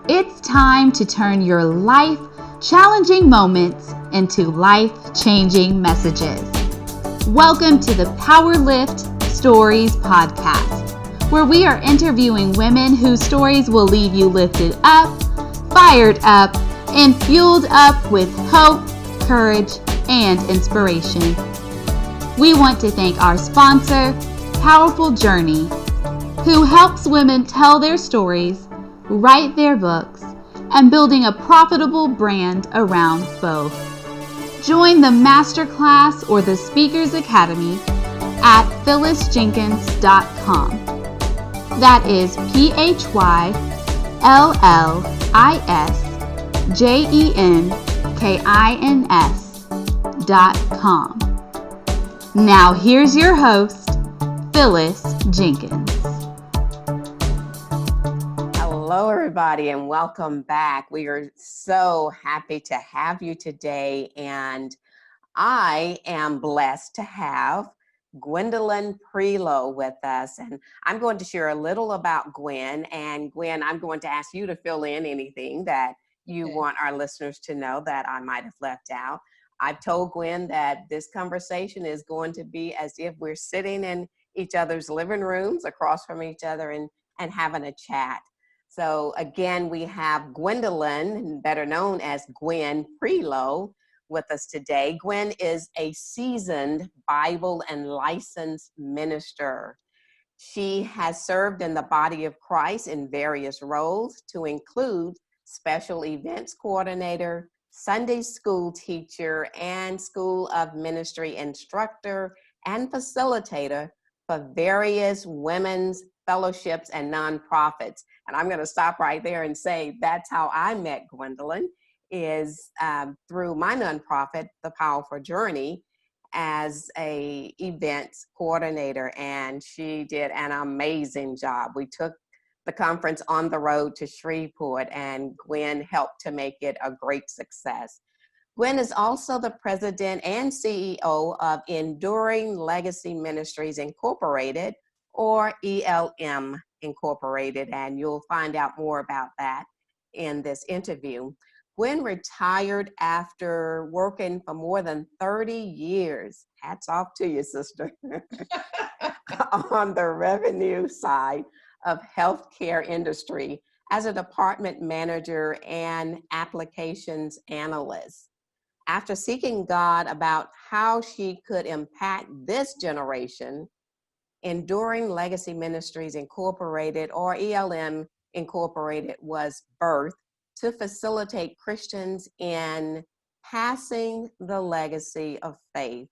It's time to turn your life-challenging moments into life-changing messages. Welcome to the PowerLift Stories podcast, where we are interviewing women whose stories will leave you lifted up, fired up, and fueled up with hope, courage, and inspiration. We want to thank our sponsor, Powerful Journey, who helps women tell their stories, write their books, and building a profitable brand around both. Join the Masterclass or the Speakers Academy at phyllisjenkins.com. That is PHYLLISJENKINS.com. Now here's your host, Phyllis Jenkins. Hello, everybody, and welcome back. We are so happy to have you today, and I am blessed to have Gwen Prelow with us, and I'm going to share a little about Gwen. And Gwen, I'm going to ask you to fill in anything that you want our listeners to know that I might have left out. I've told Gwen that this conversation is going to be as if we're sitting in each other's living rooms across from each other and having a chat. So again, we have Gwendolyn, better known as Gwen Prelow, with us today. Gwen is a seasoned Bible and licensed minister. She has served in the body of Christ in various roles, to include special events coordinator, Sunday school teacher, and school of ministry instructor and facilitator for various women's fellowships and nonprofits. And I'm going to stop right there and say that's how I met Gwendolyn, is through my nonprofit, The Powerful Journey, as a events coordinator, and she did an amazing job. We took the conference on the road to Shreveport, and Gwen helped to make it a great success. Gwen is also the president and CEO of Enduring Legacy Ministries Incorporated, or ELM Incorporated, and you'll find out more about that in this interview. Gwen retired after working for more than 30 years. Hats off to you, sister. On the revenue side of healthcare industry as a department manager and applications analyst. After seeking God about how she could impact this generation, Enduring Legacy Ministries Incorporated, or ELM Incorporated, was birthed to facilitate Christians in passing the legacy of faith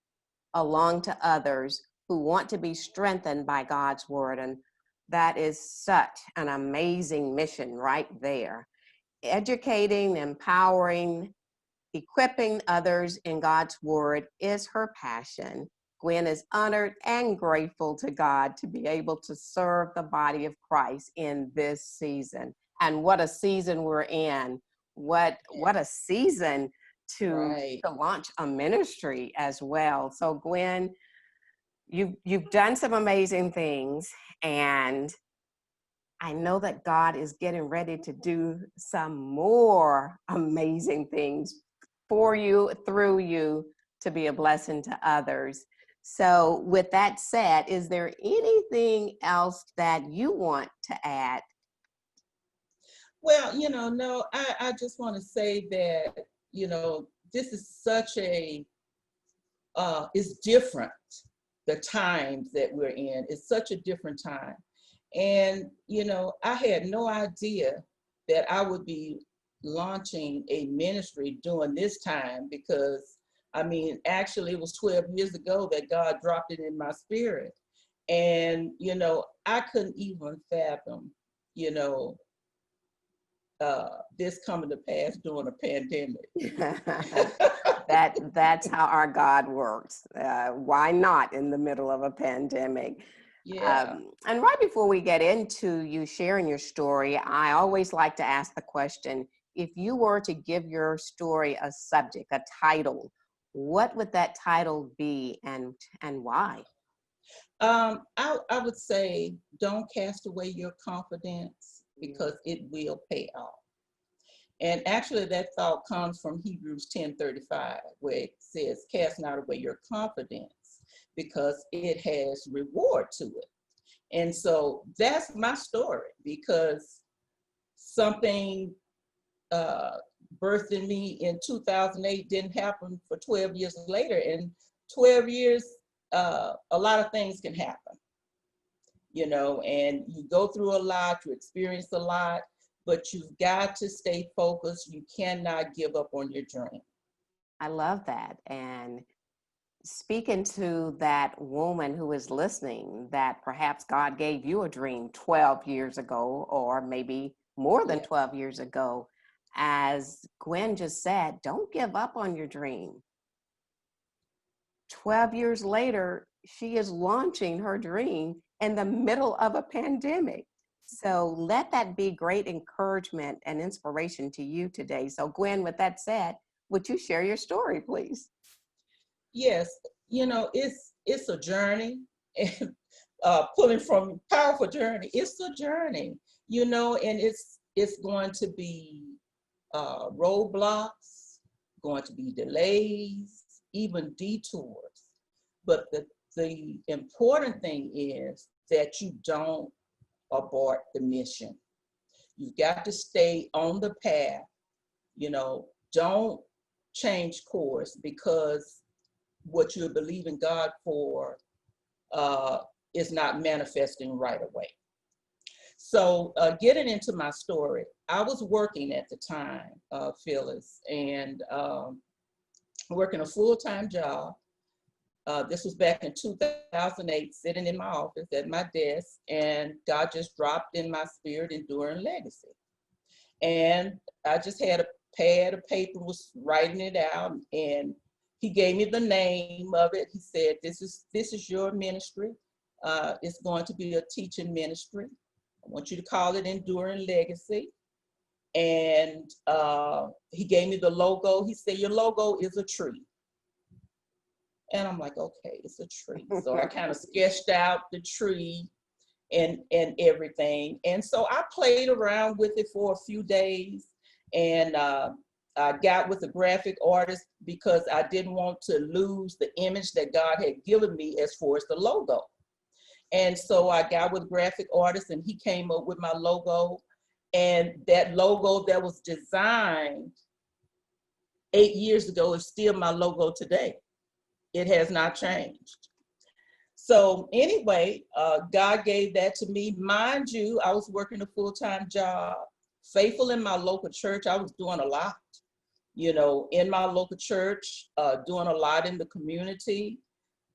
along to others who want to be strengthened by God's word. And that is such an amazing mission right there. Educating, empowering, equipping others in God's word is her passion. Gwen is honored and grateful to God to be able to serve the body of Christ in this season. And what a season we're in. What a season to launch a ministry as well. So Gwen, you've done some amazing things, and I know that God is getting ready to do some more amazing things for you, through you, to be a blessing to others. So with that said, is there anything else that you want to add? Well, no, I just want to say that, this is such it's different. The times that we're in, it's such a different time. And, I had no idea that I would be launching a ministry during this time, because actually it was 12 years ago that God dropped it in my spirit. And, I couldn't even fathom, this coming to pass during a pandemic. That's how our God works. Why not in the middle of a pandemic? Yeah. And right before we get into you sharing your story, I always like to ask the question, if you were to give your story a subject, a title, what would that title be, and why? I would say, don't cast away your confidence, because it will pay off. And actually that thought comes from Hebrews 10:35, where it says, cast not away your confidence because it has reward to it. And so that's my story, because something birthed in me in 2008 didn't happen for 12 years later. And 12 years, a lot of things can happen, and you go through a lot, you experience a lot, but you've got to stay focused. You cannot give up on your dream. I love that. And speaking to that woman who is listening, that perhaps God gave you a dream 12 years ago, or maybe more than 12 years ago, as Gwen just said, don't give up on your dream. 12 years later, she is launching her dream in the middle of a pandemic. So let that be great encouragement and inspiration to you today. So Gwen, with that said, would you share your story, please? Yes, it's a journey. And pulling from powerful journey, it's a journey, and it's going to be roadblocks, going to be delays, even detours. But the important thing is that you don't abort the mission. You've got to stay on the path. Don't change course because what you're believing God for is not manifesting right away. So getting into my story, I was working at the time, Phyllis, and working a full-time job. This was back in 2008, sitting in my office at my desk, and God just dropped in my spirit Enduring Legacy. And I just had a pad of paper, was writing it out, and he gave me the name of it. He said, this is your ministry. It's going to be a teaching ministry. I want you to call it Enduring Legacy. And he gave me the logo. He said, your logo is a tree. And I'm like, okay, it's a tree. So I kind of sketched out the tree and everything. And so I played around with it for a few days. And I got with a graphic artist because I didn't want to lose the image that God had given me as far as the logo. And so I got with a graphic artist, and he came up with my logo. And that logo that was designed 8 years ago is still my logo today. It has not changed. So anyway, God gave that to me. Mind you, I was working a full-time job, faithful in my local church. I was doing a lot, in my local church, doing a lot in the community,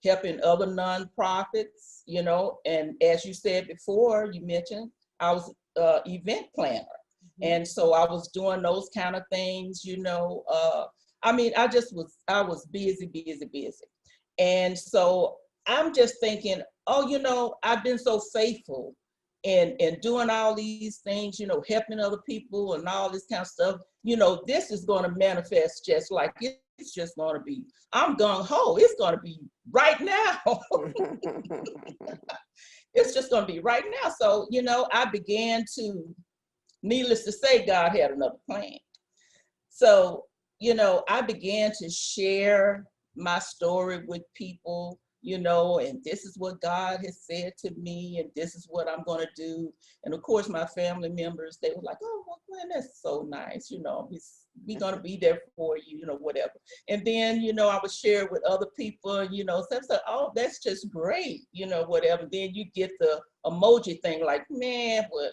helping other nonprofits, and as you said before, you mentioned, I was an event planner. And so I was doing those kind of things, I was busy. And so I'm just thinking, I've been so faithful in doing all these things, helping other people and all this kind of stuff. This is going to manifest just like it's just going to be, I'm gung-ho, it's going to be right now. It's just going to be right now. So, I began to, needless to say, God had another plan. So, I began to share my story with people, and this is what God has said to me, and this is what I'm going to do. And of course, my family members, they were like, oh, well, Gwen, that's so nice. We're going to be there for you, whatever. And then, I would share with other people, so I said, oh, that's just great, whatever. Then you get the emoji thing like, man, well,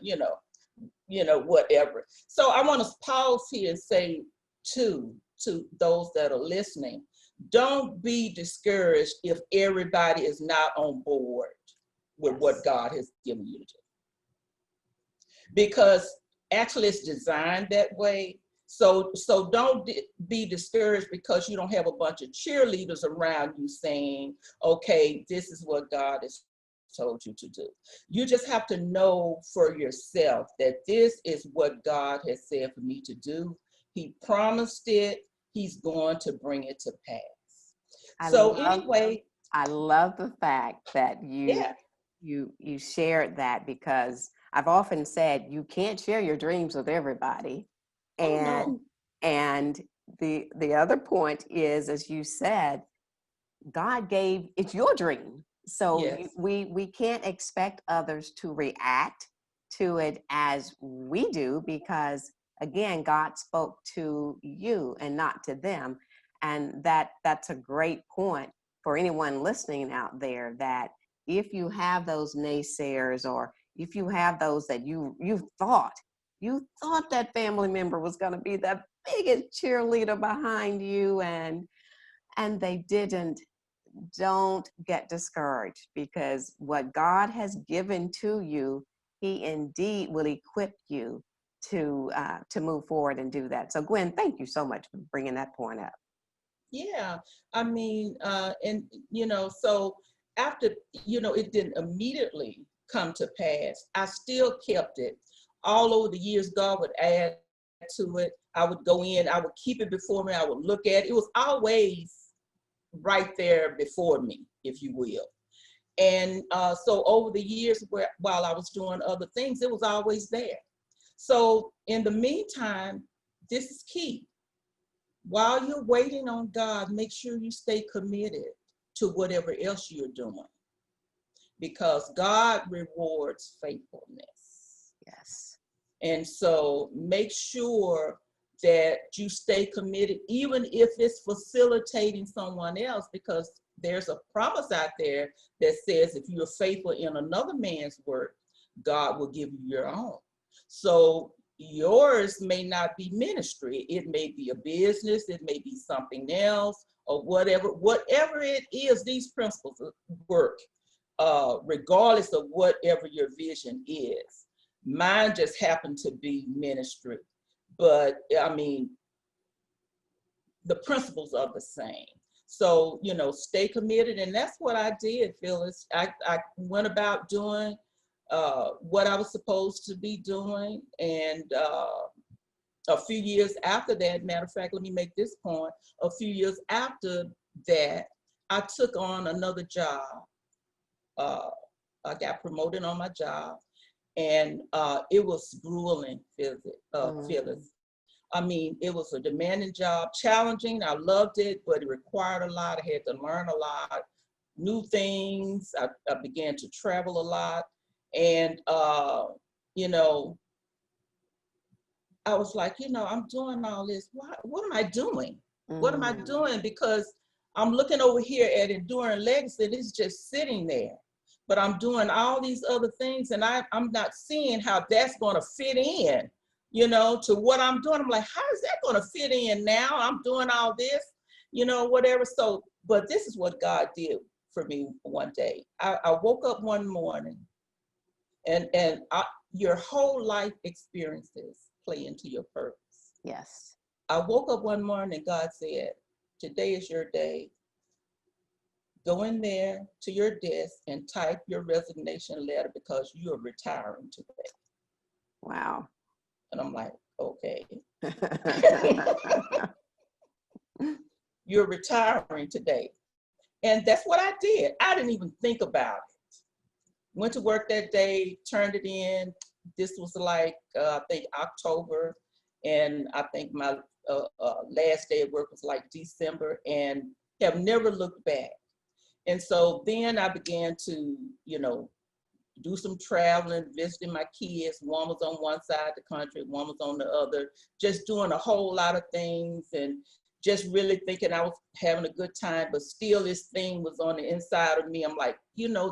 whatever. So I want to pause here and say to those that are listening, don't be discouraged if everybody is not on board with what God has given you to do. Because actually it's designed that way. So don't be discouraged because you don't have a bunch of cheerleaders around you saying, okay, this is what God has told you to do. You just have to know for yourself that this is what God has said for me to do. He promised it. He's going to bring it to pass. I love the fact that you shared that, because I've often said you can't share your dreams with everybody. Oh And no. and the other point is, as you said, God gave, it's your dream. So Yes. we can't expect others to react to it as we do, because again, God spoke to you and not to them. And that's a great point for anyone listening out there, that if you have those naysayers, or if you have those that you thought that family member was going to be the biggest cheerleader behind you, and they didn't, don't get discouraged, because what God has given to you, He indeed will equip you to move forward and do that. So Gwen, thank you so much for bringing that point up. Yeah. I mean, and so after, it didn't immediately come to pass, I still kept it. All over the years, God would add to it. I would go in, I would keep it before me, I would look at it. It was always right there before me, if you will. And so over the years, while I was doing other things, it was always there. So in the meantime, this is key. While you're waiting on God, make sure you stay committed to whatever else you're doing, because God rewards faithfulness. Yes. And so make sure that you stay committed, even if it's facilitating someone else, because there's a promise out there that says if you're faithful in another man's work, God will give you your own. So yours may not be ministry. It may be a business. It may be something else, or whatever it is, these principles work, regardless of whatever your vision is. Mine just happened to be ministry, but I mean, the principles are the same. So, stay committed. And that's what I did, Phyllis. I went about doing what I was supposed to be doing. And a few years after that, matter of fact, let me make this point. A few years after that, I took on another job. I got promoted on my job. And it was grueling, Phyllis. I mean, it was a demanding job, challenging. I loved it, but it required a lot. I had to learn a lot, new things. I began to travel a lot. And, I was like, I'm doing all this. What am I doing? What am I doing? Because I'm looking over here at Enduring Legacy, and it's just sitting there. But I'm doing all these other things, and I'm not seeing how that's going to fit in, to what I'm doing. I'm like, how is that going to fit in now? I'm doing all this, whatever. So, but this is what God did for me one day. I woke up one morning, and your whole life experiences play into your purpose. Yes. I woke up one morning and God said, today is your day. Go in there to your desk and type your resignation letter, because you are retiring today. Wow. And I'm like, okay. You're retiring today. And that's what I did. I didn't even think about it. Went to work that day, turned it in. This was like, I think October. And I think my last day of work was like December, and have never looked back. And so then I began to, do some traveling, visiting my kids. One was on one side of the country, one was on the other, just doing a whole lot of things, and just really thinking I was having a good time, but still this thing was on the inside of me. I'm like,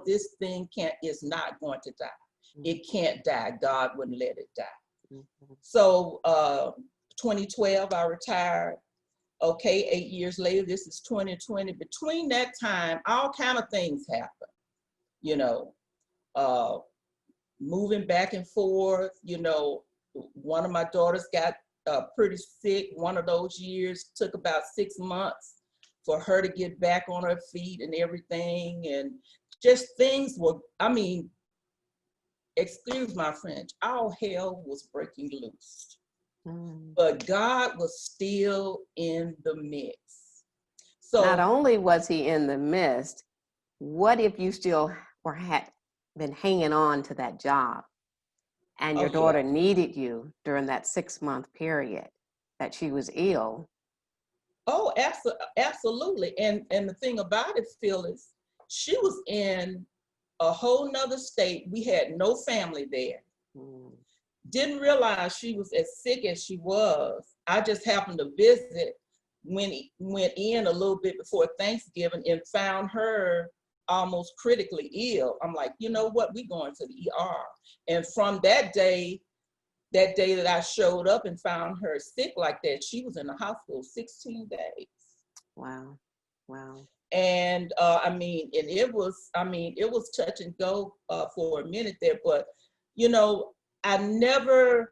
this thing is not going to die. It can't die. God wouldn't let it die. So 2012, I retired. Okay, 8 years later, this is 2020. Between that time, all kind of things happen, moving back and forth. One of my daughters got pretty sick. One of those years took about 6 months for her to get back on her feet and everything. And just things were, excuse my French, all hell was breaking loose. But God was still in the mix. So not only was He in the midst, what if you still had been hanging on to that job? and your Oh, daughter yeah. needed you during that 6-month period that she was ill. Oh, absolutely. And the thing about it, Phyllis, she was in a whole nother state. We had no family there. Mm. Didn't realize she was as sick as she was. I just happened to visit, went in a little bit before Thanksgiving and found her almost critically ill. I'm like, you know what? We going to the ER. And from that day that I showed up and found her sick like that, she was in the hospital 16 days. Wow. Wow. And it was touch and go for a minute there, but I never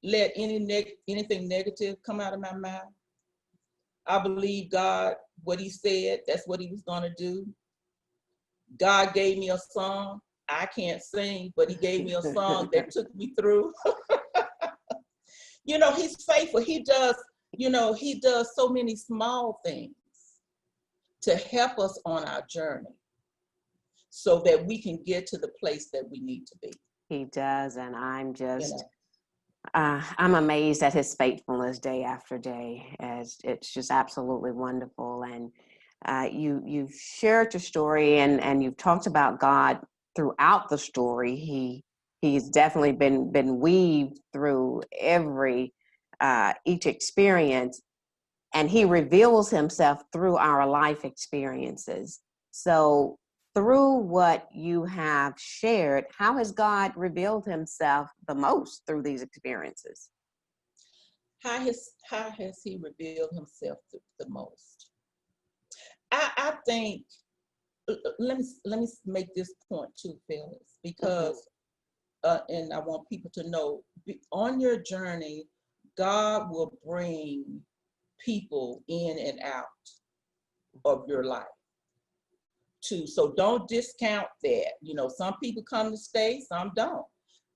let anything negative come out of my mouth. I believe God, what he said, that's what he was going to do. God gave me a song. I can't sing, but he gave me a song that took me through. He's faithful. He does so many small things to help us on our journey so that we can get to the place that we need to be. He does, and I'm amazed at his faithfulness day after day. As it's just absolutely wonderful. And you've shared your story, and you've talked about God throughout the story. He's definitely been weaved through each experience, and he reveals himself through our life experiences. So through what you have shared, how has God revealed himself the most through these experiences? How has he revealed himself the most? I think, let me make this point too, Phyllis, because and I want people to know, on your journey, God will bring people in and out of your life too. So don't discount that. Some people come to stay, some don't.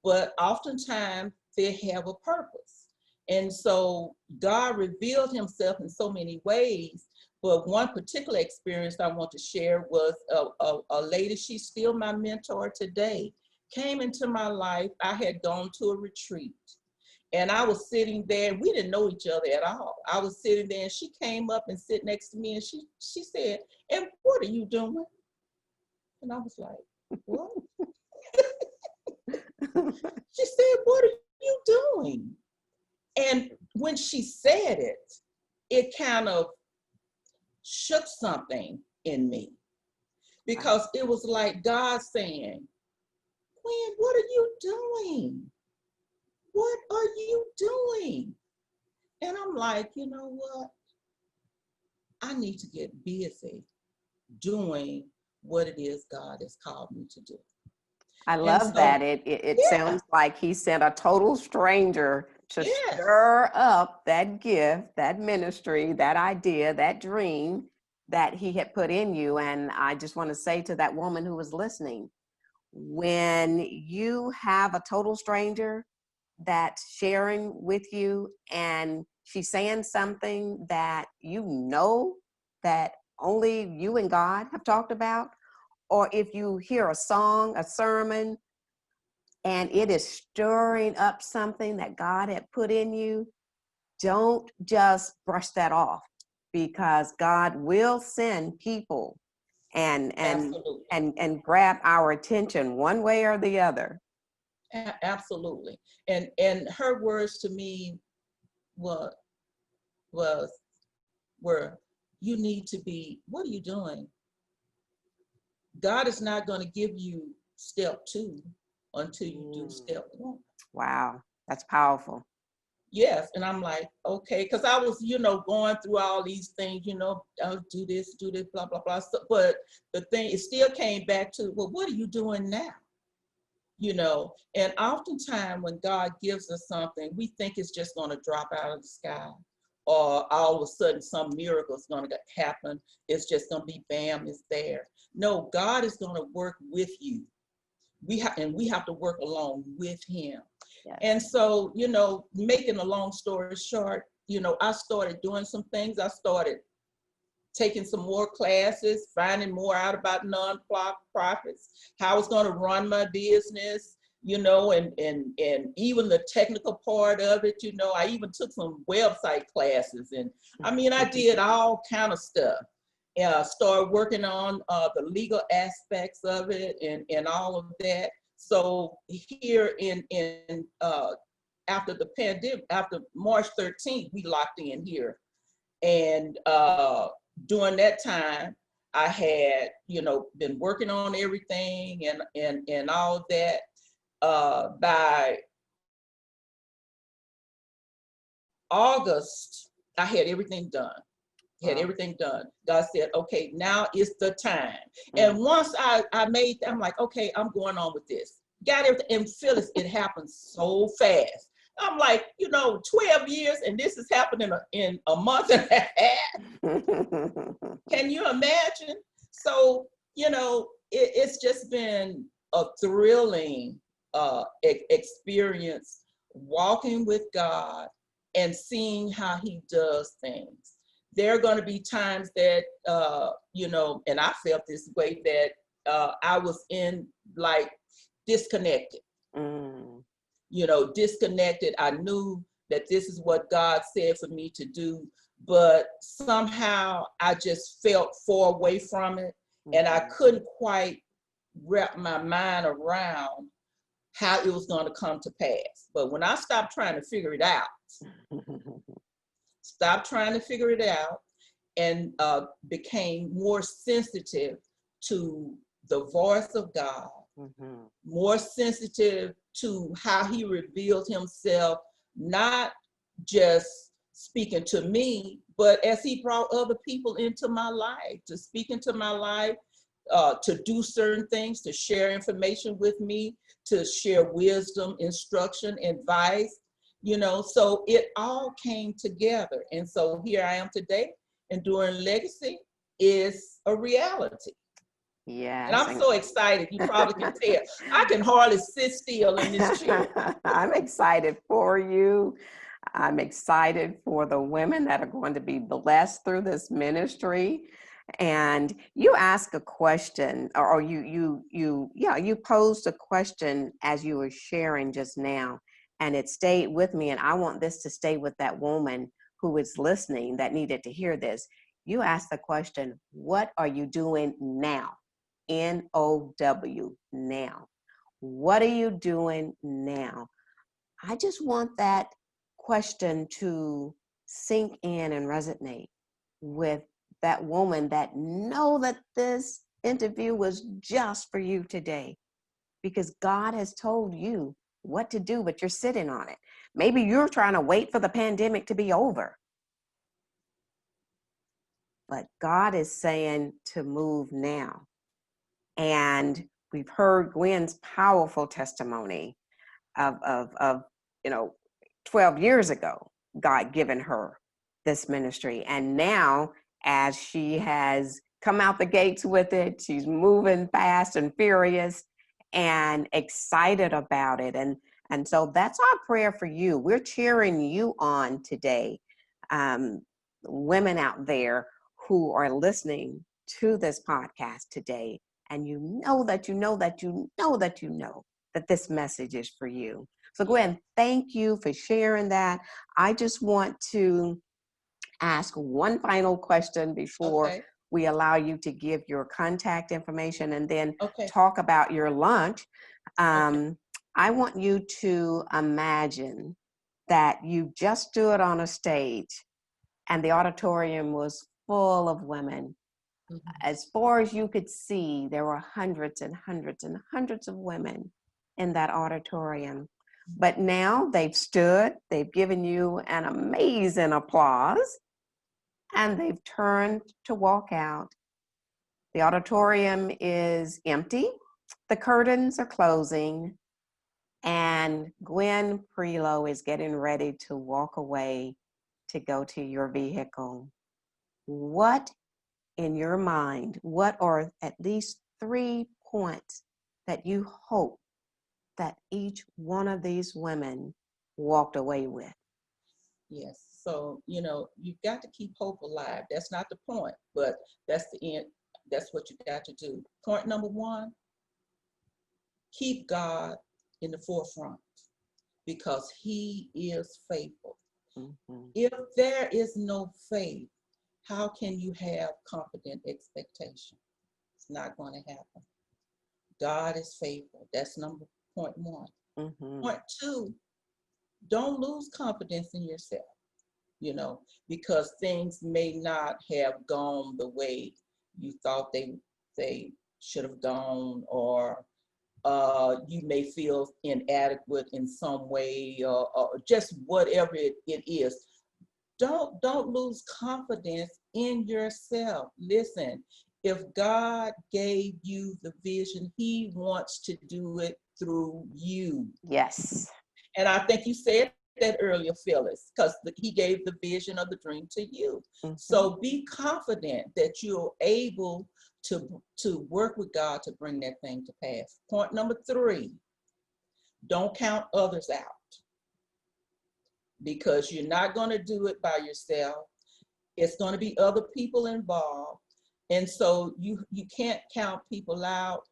But oftentimes they have a purpose. And so God revealed himself in so many ways. But one particular experience I want to share was a lady, she's still my mentor today, came into my life. I had gone to a retreat. And I was sitting there, we didn't know each other at all. I was sitting there and she came up and sit next to me and she said, "And what are you doing?" And I was like, "What?" She said, "What are you doing?" And when she said it, it kind of shook something in me, because it was like God saying, "Gwen, what are you doing? What are you doing?" And I'm like, you know what? I need to get busy doing what it is God has called me to do. I And love so, that. It yeah, sounds like he sent a total stranger to yes, stir up that gift, that ministry, that idea, that dream that he had put in you. And I just want to say to that woman who was listening, when you have a total stranger that's sharing with you and she's saying something that that only you and God have talked about, or if you hear a song, a sermon, and it is stirring up something that God had put in you, don't just brush that off, because God will send people and absolutely, grab our attention one way or the other. absolutely. And her words to me was was were, "You need to be, what are you doing? God is not going to give you step 2 until you do step 1." Wow, that's powerful. Yes. And I'm like, okay, because I was, going through all these things, I'll do this, blah, blah, blah. So, but the thing, it still came back to, well, what are you doing now? And oftentimes when God gives us something, we think it's just going to drop out of the sky, or all of a sudden some miracle is going to happen. It's just going to be bam, it's there. No, God is going to work with you. We have to work along with him. Yes. And so, making a long story short, I started doing some things. I started taking some more classes, finding more out about nonprofits, how I was going to run my business, you know, and even the technical part of it, you know. I even took some website classes, and I mean, I did all kind of stuff. Started working on the legal aspects of it and all of that. So here in after the pandemic, after March 13th, we locked in here. And during that time, I had, you know, been working on everything and all of that. By August, I had everything done. Had everything done. God said, okay, now is the time. And once I made, I'm like, okay, I'm going on with this. Got everything. And Phyllis, it happened so fast. I'm like, you know, 12 years and this is happening in a month and a half. Can you imagine? So, you know, it's just been a thrilling experience walking with God and seeing how he does things. There are going to be times that, you know, and I felt this way, that I was like disconnected. You know, disconnected. I knew that this is what God said for me to do, but somehow I just felt far away from it, and I couldn't quite wrap my mind around how it was going to come to pass. But when I stopped trying to figure it out, and became more sensitive to the voice of God, more sensitive to how he revealed himself, not just speaking to me, but as he brought other people into my life, to speak into my life, to do certain things, to share information with me, to share wisdom, instruction, advice, you know. So it all came together. And so here I am today, Enduring Legacy is a reality. Yes. And I'm so excited. You probably can tell. I can hardly sit still in this chair. I'm excited for you. I'm excited for the women that are going to be blessed through this ministry. And you asked a question, or you posed a question as you were sharing just now, and it stayed with me. And I want this to stay with that woman who is listening that needed to hear this. You asked the question, what are you doing now? N-O-W, now. What are you doing now? I just want that question to sink in and resonate with that woman that know that this interview was just for you today, because God has told you what to do, but you're sitting on it. Maybe you're trying to wait for the pandemic to be over. But God is saying to move now. And we've heard Gwen's powerful testimony of 12 years ago, God given her this ministry. And now, as she has come out the gates with it, she's moving fast and furious and excited about it. And so that's our prayer for you. We're cheering you on today, women out there who are listening to this podcast today. And you know that this message is for you. So Gwen, thank you for sharing that. I just want to ask one final question before we allow you to give your contact information and then talk about your lunch. I want you to imagine that you just stood on a stage and the auditorium was full of women. As far as you could see, there were hundreds and hundreds and hundreds of women in that auditorium. But now they've stood, they've given you an amazing applause, and they've turned to walk out. The auditorium is empty, the curtains are closing, and Gwen Prelow is getting ready to walk away to go to your vehicle. What in your mind, what are at least 3 points that you hope that each one of these women walked away with? Yes. So, you know, you've got to keep hope alive. That's not the point, but that's the end. That's what you got to do. Point number 1, keep God in the forefront because he is faithful. Mm-hmm. If there is no faith, how can you have confident expectation? It's not going to happen. God is faithful. That's point one. Mm-hmm. Point two, don't lose confidence in yourself, because things may not have gone the way you thought they should have gone, or you may feel inadequate in some way, or just whatever it is. Don't lose confidence in yourself. Listen, if God gave you the vision, he wants to do it through you. Yes. And I think you said that earlier, Phyllis, because he gave the vision of the dream to you. Mm-hmm. So be confident that you're able to work with God to bring that thing to pass. Point number 3, don't count others out, because you're not going to do it by yourself. It's going to be other people involved. And so you can't count people out.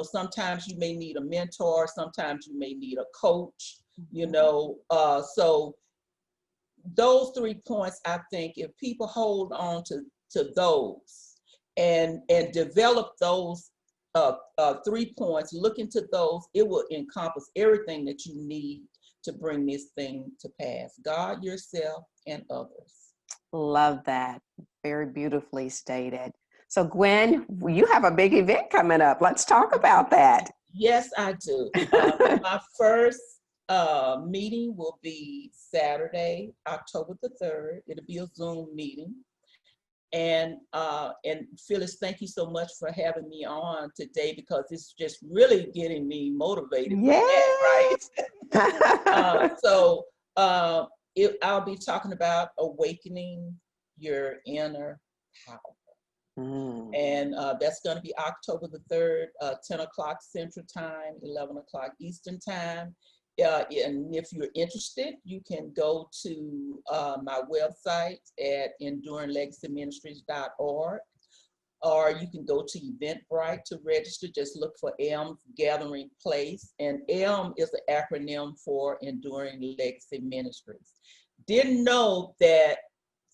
Sometimes you may need a mentor, sometimes you may need a coach, so those 3 points, I think if people hold on to those and develop those 3 points, look into those, it will encompass everything that you need to bring this thing to pass. God, yourself, and others. Love that. Very beautifully stated. So Gwen, you have a big event coming up. Let's talk about that. Yes, I do. My first meeting will be Saturday, October the 3rd. It'll be a Zoom meeting. And Phyllis, thank you so much for having me on today, because it's just really getting me motivated. Yeah. Right? I'll be talking about awakening your inner power. And that's going to be October the 3rd, 10 o'clock Central Time, 11 o'clock Eastern Time. And if you're interested, you can go to my website at enduringlegacyministries.org, or you can go to Eventbrite to register. Just look for ELM's Gathering Place. And ELM is an acronym for Enduring Legacy Ministries. Didn't know that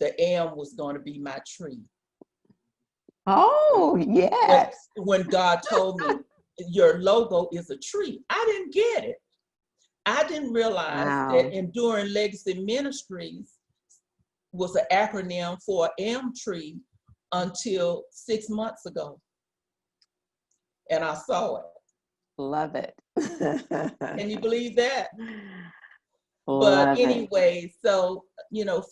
the ELM was going to be my tree. Oh, yes. When God told me your logo is a tree, I didn't get it. I didn't realize that Enduring Legacy Ministries was an acronym for ELM tree until 6 months ago. And I saw it. Love it. Can you believe that? Love but anyway, so,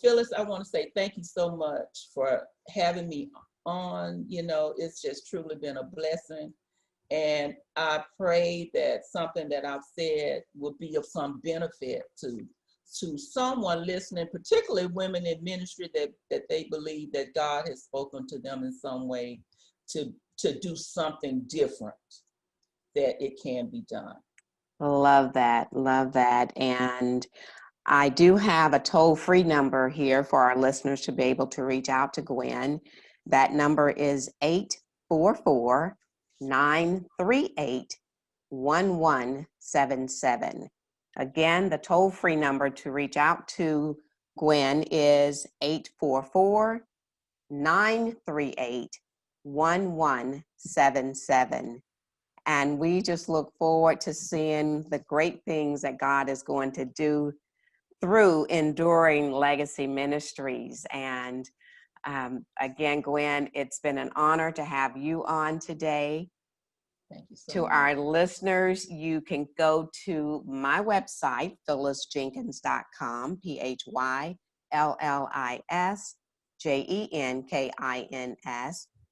Phyllis, I want to say thank you so much for having me on. It's just truly been a blessing. And I pray that something that I've said will be of some benefit to someone listening, particularly women in ministry that they believe that God has spoken to them in some way to do something different, that it can be done. Love that. Love that. And I do have a toll-free number here for our listeners to be able to reach out to Gwen. That number is 844-938-1177. Again, the toll-free number to reach out to Gwen is 844-938-1177. And we just look forward to seeing the great things that God is going to do through Enduring Legacy Ministries. And again, Gwen, it's been an honor to have you on today. Thank you so to much. Our listeners, you can go to my website, phyllisjenkins.com, PhyllisJenkins,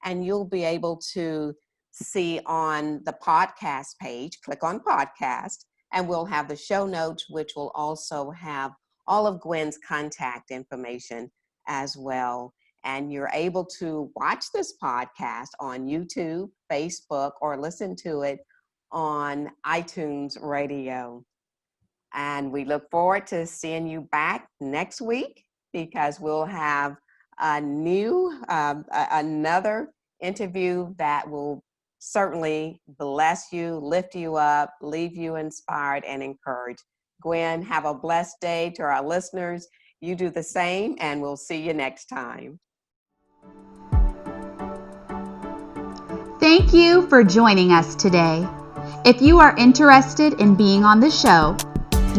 and you'll be able to see on the podcast page, click on podcast, and we'll have the show notes, which will also have all of Gwen's contact information as well. And you're able to watch this podcast on YouTube, Facebook, or listen to it on iTunes Radio. And we look forward to seeing you back next week, because we'll have a new, another interview that will certainly bless you, lift you up, leave you inspired and encouraged. Gwen, have a blessed day. To our listeners, you do the same, and we'll see you next time. Thank you for joining us today. If you are interested in being on the show,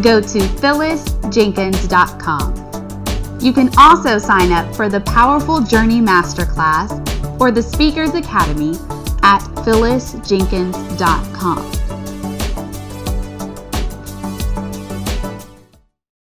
go to phyllisjenkins.com. You can also sign up for the Powerful Journey Masterclass or the Speakers Academy at phyllisjenkins.com.